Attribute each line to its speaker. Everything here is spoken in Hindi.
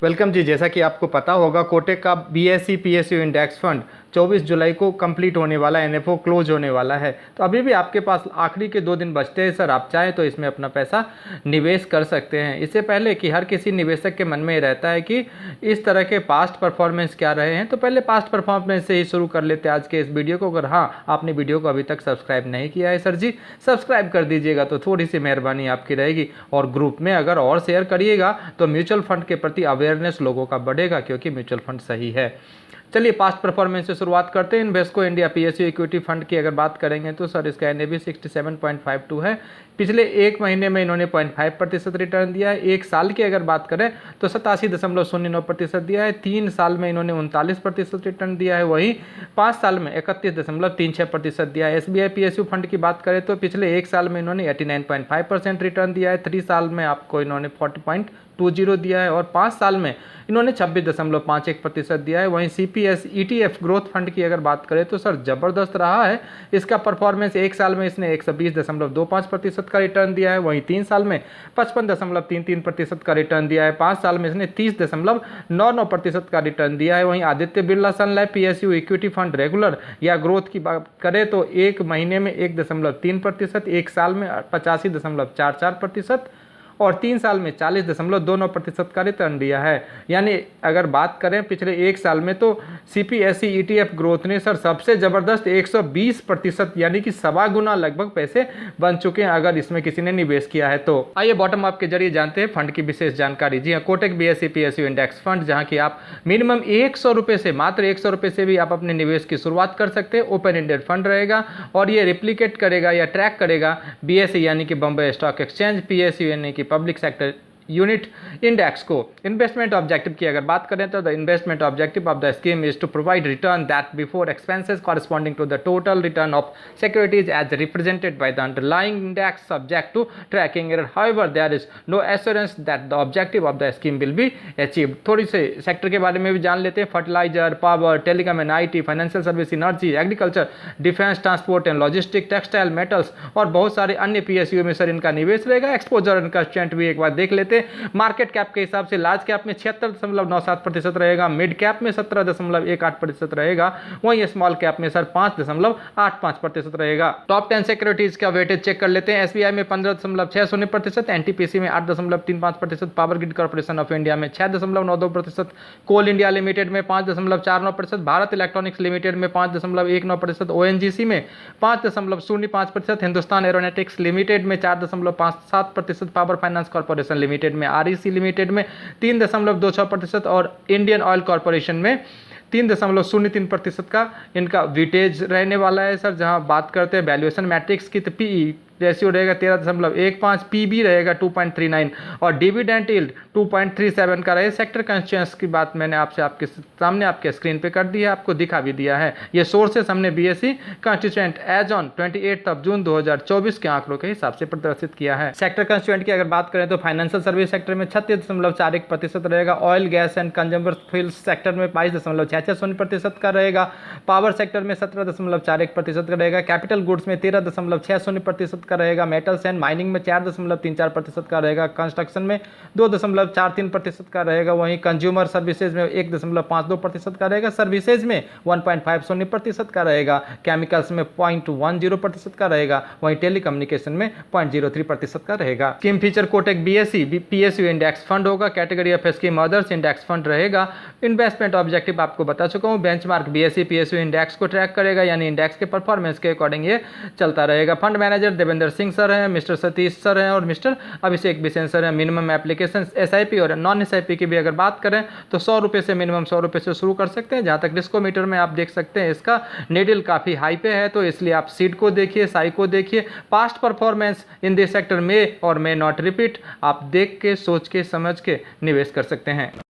Speaker 1: वेलकम जी। जैसा कि आपको पता होगा, कोटक का बीएसई पीएसयू इंडेक्स फंड 24 जुलाई को कंप्लीट होने वाला है, एनएफओ क्लोज होने वाला है। तो अभी भी आपके पास आखिरी के 2 दिन बचते हैं सर। आप चाहें तो इसमें अपना पैसा निवेश कर सकते हैं। इससे पहले कि हर किसी निवेशक के मन में रहता है कि इस तरह के पास्ट परफॉर्मेंस क्या रहे हैं, तो पहले पास्ट परफॉर्मेंस से ही शुरू कर लेते हैं आज के इस वीडियो को। अगर हाँ, आपने वीडियो को अभी तक सब्सक्राइब नहीं किया है सर जी, सब्सक्राइब कर दीजिएगा तो थोड़ी सी मेहरबानी आपकी रहेगी। और ग्रुप में अगर और शेयर करिएगा तो म्यूचुअल फंड के प्रति अवेयरनेस लोगों का बढ़ेगा, क्योंकि म्यूचुअल फंड सही है। चलिए पास्ट परफॉर्मेंस से शुरुआत करते हैं। Invesco India PSU equity fund की अगर बात करेंगे तो सर इसका एनएवी 67.52 है। पिछले एक महीने में इन्होंने 0.5% रिटर्न दिया है। एक साल की अगर बात करें तो 87.09% दिया है। 3 साल में इन्होंने 39% रिटर्न दिया है। वहीं 5 साल में 31.36% दिया है। एसबीआई पीएसयू फंड की बात करें तो पिछले एक साल में इन्होंने 89.5% रिटर्न दिया है। 3 साल में आपको इन्होंने 40.20 दिया है और 5 साल में इन्होंने 26.51% दिया है। वहीं सीपीएस ईटीएफ ग्रोथ फंड की अगर बात करें तो सर जबरदस्त रहा है इसका परफॉर्मेंस। एक साल में इसने 120.25% का रिटर्न दिया है। वहीं 3 साल में 55.33% का रिटर्न दिया है। 5 साल में इसने 30.99% का रिटर्न दिया है। वहीं Aditya Birla sun life PSU equity fund regular या ग्रोथ की बात करें तो एक महीने में 1.3%, एक साल में 85.44% और 3 साल में 40.29% का रिटर्न दिया है। यानी अगर बात करें पिछले एक साल में तो सीपीएसई ईटीएफ ग्रोथ ने सर सबसे ज़बरदस्त 120% यानी कि 1.25 गुना लगभग पैसे बन चुके हैं अगर इसमें किसी ने निवेश किया है तो। आइए बॉटम अप के जरिए जानते हैं फंड की विशेष जानकारी। जी हाँ, Kotak BSE PSU index fund, जहाँ की आप मिनिमम 100 रुपये से, मात्र 100 रुपये से भी आप अपने निवेश की शुरुआत कर सकते हैं। ओपन एंडेड फंड रहेगा और ये रिप्लिकेट करेगा या ट्रैक करेगा बीएसई यानी कि बॉम्बे स्टॉक एक्सचेंज, पीएसयू यानी कि पब्लिक सेक्टर यूनिट इंडेक्स को। इन्वेस्टमेंट ऑब्जेक्टिव की अगर बात करें तो the investment objective of the scheme is to provide return that before expenses corresponding to the total return of securities as represented by the underlying index subject to tracking error. However there is no assurance that the objective of the scheme will be achieved. थोड़ी से सेक्टर के बारे में भी जान लेते हैं। Fertiliser, power, telecom and IT, financial service, energy, agriculture, defence, transport and logistic, textile, metals और बहुत सारे अन्य पीएसयू में सर इनका निवेश रहेगा। एक्सपोजर इनका स्ट्रेंथ भी एक बार देख लेते। मार्केट कैप के हिसाब से लार्ज कैप में 76.97% रहेगा, मिड कैप में 17.18% रहेगा, वहीं स्मॉल कैप में सर 5.85% रहेगा। टॉप 10 सिक्योरिटीज का वेटेज चेक कर लेते हैं। एसबीआई में 15.60%, एनटीपीसी में 8.35%, power grid corporation of India में 6.92%, कोल इंडिया लिमिटेड में 5.49%, भारत इलेक्ट्रॉनिक्स लिमिटेड में 5.19%, ओएनजीसी में 5.05%, हिंदुस्तान एरोनॉटिक्स लिमिटेड में 4.57%, पावर फाइनेंस कॉर्पोरेशन लिमिटेड में, आरईसी लिमिटेड में 3.26% और इंडियन ऑयल कॉर्पोरेशन में 3.03% का इनका वेटेज रहने वाला है सर। जहां बात करते हैं वैल्यूएशन मैट्रिक्स की तो पीई रेशियो रहेगा 13.15, पीबी रहेगा 2.39 और डिविडेंड यील्ड 2.37 का रहे। सेक्टर कंस्टिट्यूएंट्स की बात मैंने आपके सामने आपके स्क्रीन पे कर दी है, आपको दिखा भी दिया है। ये सोर्सेस हमने बीएसई कंस्टिट्यूएंट एज ऑन 28 जून 2024 के आंकड़ों के हिसाब से प्रदर्शित किया है। सेक्टर कंस्टिट्यूएंट की अगर बात करें तो फाइनेंशियल सर्विस सेक्टर में 36.41% रहेगा, oil gas and consumer fuels sector में 22.66% का रहेगा, पावर सेक्टर में 17.41% का रहेगा, कैपिटल गुड्स में 13.60% का रहेगा, मेटल्स एंड माइनिंग में 4.34% का रहेगा, कंस्ट्रक्शन में 2.43% का रहेगा, वहीं कंज्यूमर सर्विसेज में 1.52% का रहेगा, सर्विसेज में 1.50% का रहेगा, केमिकल्स में 0.10% का रहेगा, वहीं टेलीकम्युनिकेशन में 0.03% का रहेगा। Scheme feature Kotak BSE PSU index fund होगा, category of scheme others index fund रहेगा। इन्वेस्टमेंट ऑब्जेक्टिव आपको बता चुका हूं, बेंचमार्क बीएसई पीएसयू इंडेक्स को ट्रैक करेगा, यानी इंडेक्स के परफॉर्मेंस के अकॉर्डिंग ये चलता रहेगा। Fund manager Devendra Singh sir हैं, मिस्टर सतीश सर हैं और मिस्टर अभिषेक बिसेन सर हैं। मिनिमम एप्लीकेशन एसआईपी और नॉन एसआईपी की भी अगर बात करें तो 100 रुपये से मिनिमम 100 रुपये से शुरू कर सकते हैं। जहाँ तक रिस्कोमीटर में आप देख सकते हैं इसका नेडल काफ़ी हाई पे है, तो इसलिए आप सीड को देखिए, साई को देखिए। Past performance in this sector में और मे नॉट रिपीट, आप देख के सोच के समझ के निवेश कर सकते हैं।